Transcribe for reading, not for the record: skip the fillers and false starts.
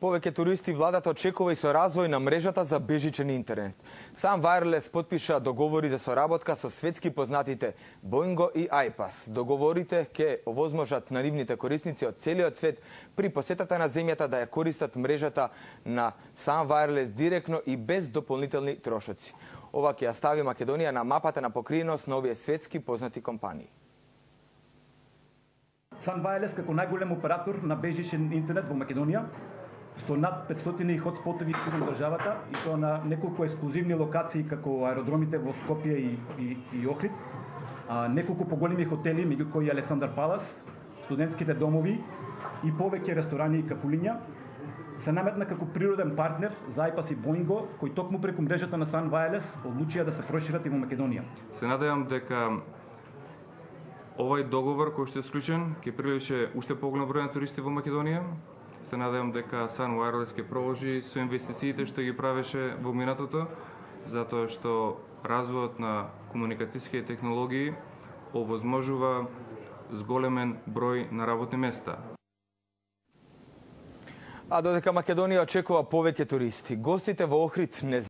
Повеќе туристи владата очекува и со развој на мрежата за бежичен интернет. Сам Wireless подпиша договори за соработка со светски познатите Boingo и iPass. Договорите ќе овозможат на нивните корисници од целиот свет при посетата на земјата да ја користат мрежата на Сам Wireless директно и без дополнителни трошоци. Ова ќе ја стави Македонија на мапата на покриеност на овие светски познати компании. Sun Wireless како најголем оператор на бежичен интернет во Македонија, со над 500 хотспотови широм државата, и тоа на неколку ексклузивни локации како аеродромите во Скопје и Охрид, неколку поголеми хотели, меѓу кои Александар Палас, студентските домови и повеќе ресторани и кафулиња, се наметна како природен партнер за iPass и Boingo, кои токму преку мрежата на Sun Wireless одлучија да се прошират и во Македонија. Се надевам дека овај договор кој што е склучен ќе привлече уште поголем број на туристи во Македонија. Се надевам дека Sun Wireless ќе продолжи со инвестициите што ги правеше во минатото, затоа што развојот на комуникацијски технологии овозможува зголемен број на работни места. А додека Македонија очекува повеќе туристи, гостите во Охрид не